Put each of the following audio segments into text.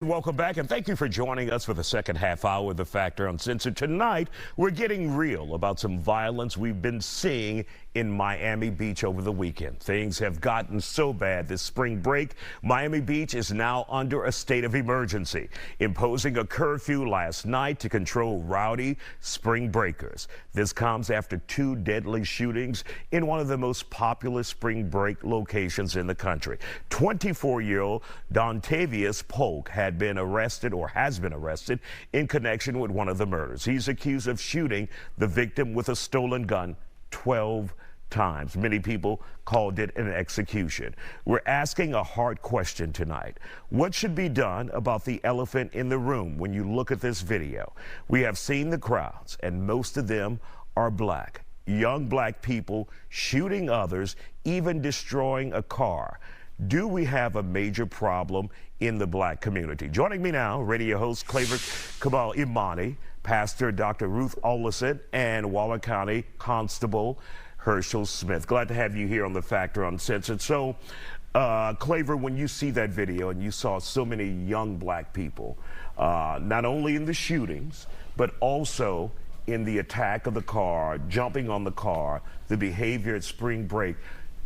Welcome back, and thank you for joining us for the second half hour of The Factor Uncensored. Tonight, we're getting real about some violence we've been seeing in Miami Beach over the weekend. Things have gotten so bad this spring break, Miami Beach is now under a state of emergency, imposing a curfew last night to control rowdy spring breakers. This comes after two deadly shootings in one of the most popular spring break locations in the country. 24-year-old Dontavius Polk has been arrested in connection with one of the murders. He's accused of shooting the victim with a stolen gun 12 times. Many people called it an execution. We're asking a hard question tonight. What should be done about the elephant in the room when you look at this video? We have seen the crowds, and most of them are black. Young black people shooting others, even destroying a car. Do we have a major problem in the black community? Joining me now, radio host KRIV Kamal Imani, Pastor Dr. Ruth Olson, and Waller County Constable Smith. Glad to have you here on The Factor Uncensored. So, KRIV, when you see that video and you saw so many young black people, not only in the shootings, but also in the attack of the car, jumping on the car, the behavior at spring break,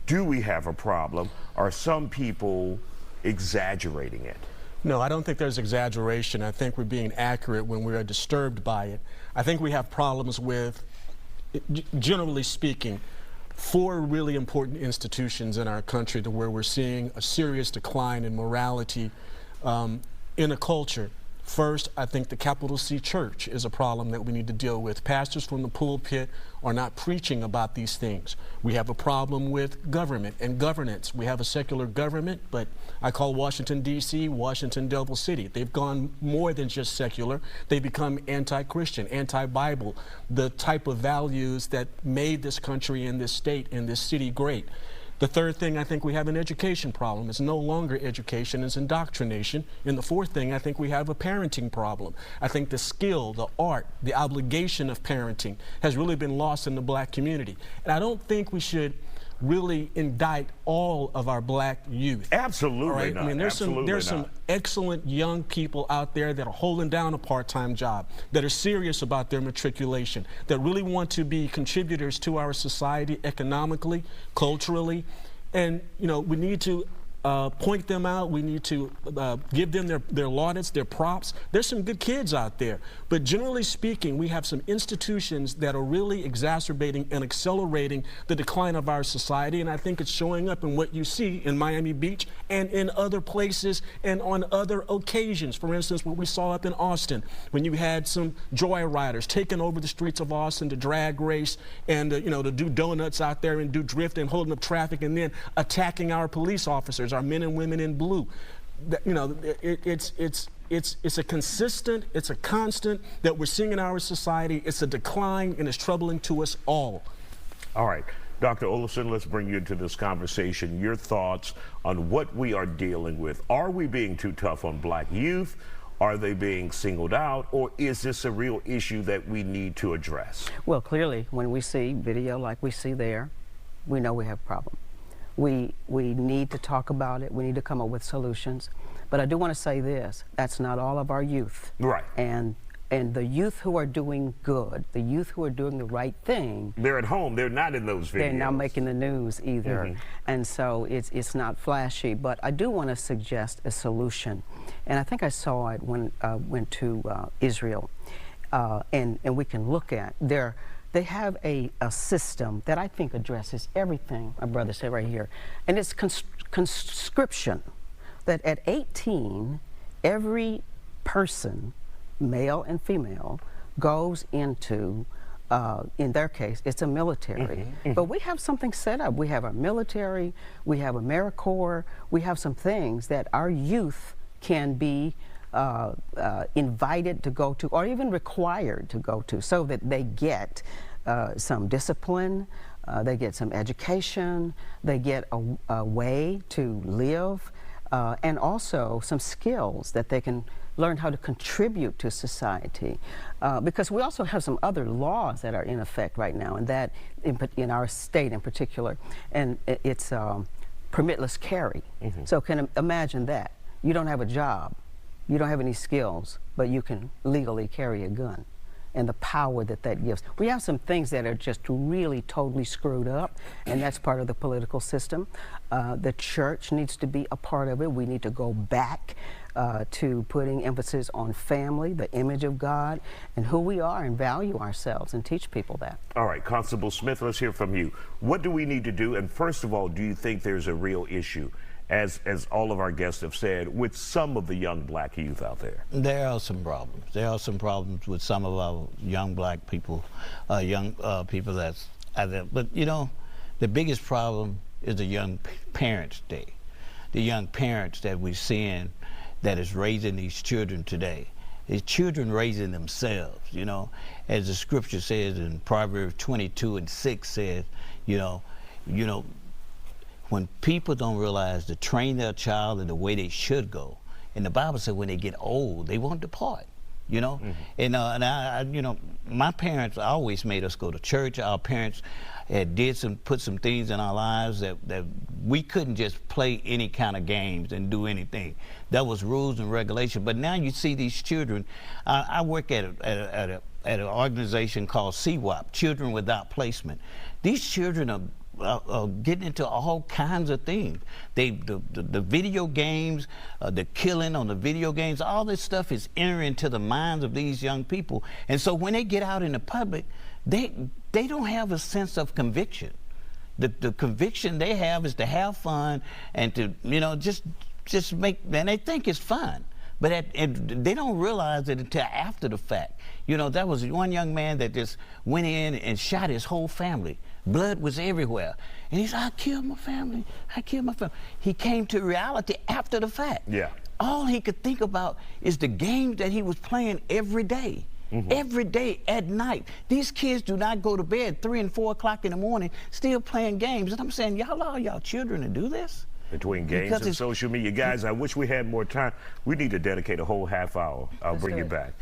do we have a problem? Are some people exaggerating it? No, I don't think there's exaggeration. I think we're being accurate when we are disturbed by it. I think we have problems with, generally speaking, four really important institutions in our country to where we're seeing a serious decline in morality in a culture. First, I think the capital C church is a problem that we need to deal with. Pastors from the pulpit are not preaching about these things. We have a problem with government and governance. We have a secular government, but I call Washington, D.C., Washington Devil City. They've gone more than just secular. They become anti-Christian, anti-Bible, the type of values that made this country and this state and this city great. The third thing, I think we have an education problem. It's no longer education, it's indoctrination. And the fourth thing, I think we have a parenting problem. I think the skill, the art, the obligation of parenting has really been lost in the black community. And I don't think we should really indict all of our black youth. Absolutely right? not. I mean, there's some excellent young people out there that are holding down a part-time job, that are serious about their matriculation, that really want to be contributors to our society economically, culturally, and we need to point them out. We need to give them their laudits, their props. There's some good kids out there. But generally speaking, we have some institutions that are really exacerbating and accelerating the decline of our society. And I think it's showing up in what you see in Miami Beach and in other places and on other occasions. For instance, what we saw up in Austin, when you had some joyriders taking over the streets of Austin to drag race and to do donuts out there and do drift and holding up traffic and then attacking our police officers, our men and women in blue. It's a consistent, it's a constant that we're seeing in our society. It's a decline, and it's troubling to us all. All right, Dr. Olson, let's bring you into this conversation. Your thoughts on what we are dealing with. Are we being too tough on black youth? Are they being singled out, or is this a real issue that we need to address? Well, clearly, when we see video like we see there, we know we have a problem. We need to talk about it. We need to come up with solutions. But I do want to say this, that's not all of our youth. Right. And the youth who are doing good, the youth who are doing the right thing. They're at home, they're not in those videos. They're not making the news either. Mm-hmm. And so it's not flashy, but I do want to suggest a solution. And I think I saw it when I went to Israel. And we can look at they have a system that I think addresses everything my brother said right here. And it's conscription, that at 18, every person, male and female, goes into, in their case, it's a military. Mm-hmm. But we have something set up. We have our military, we have AmeriCorps, we have some things that our youth can be invited to go to, or even required to go to, so that they get some discipline, they get some education, they get a way to live, and also some skills that they can learn how to contribute to society. Because we also have some other laws that are in effect right now, and that in our state in particular, and it's permitless carry. Mm-hmm. So can imagine that. You don't have a job, you don't have any skills, but you can legally carry a gun, and the power that that gives. We have some things that are just really totally screwed up, and that's part of the political system. The church needs to be a part of it. We need to go back to putting emphasis on family, the image of God, and who we are, and value ourselves, and teach people that. All right, Constable Smith, let's hear from you. What do we need to do? And first of all, do you think there's a real issue, as all of our guests have said, with some of the young black youth out there? There are some problems. There are some problems with some of our young black people, people that's out there. But you know, the biggest problem is the young parents today. The young parents that we're seeing that is raising these children today. These children raising themselves, you know, as the scripture says in Proverbs 22:6 says, you know, when people don't realize to train their child in the way they should go, and the Bible said when they get old, they won't depart, you know. And I, you know, my parents always made us go to church. Our parents had put some things in our lives that we couldn't just play any kind of games and do anything. That was rules and regulation. But now you see these children. I work at an organization called CWAP, Children Without Placement. These children are getting into all kinds of things. The video games, the killing on the video games, all this stuff is entering into the minds of these young people. And so when they get out in the public, they don't have a sense of conviction. The conviction they have is to have fun and to, you know, just make, and they think it's fun. But they don't realize it until after the fact. You know, that was one young man that just went in and shot his whole family. Blood was everywhere. And he said, I killed my family. I killed my family. He came to reality after the fact. Yeah. All he could think about is the game that he was playing every day. Every day at night. These kids do not go to bed 3 and 4 o'clock in the morning still playing games. And I'm saying, y'all allow y'all children to do this? Between games and social media. Guys, I wish we had more time. We need to dedicate a whole half hour. I'll bring you back.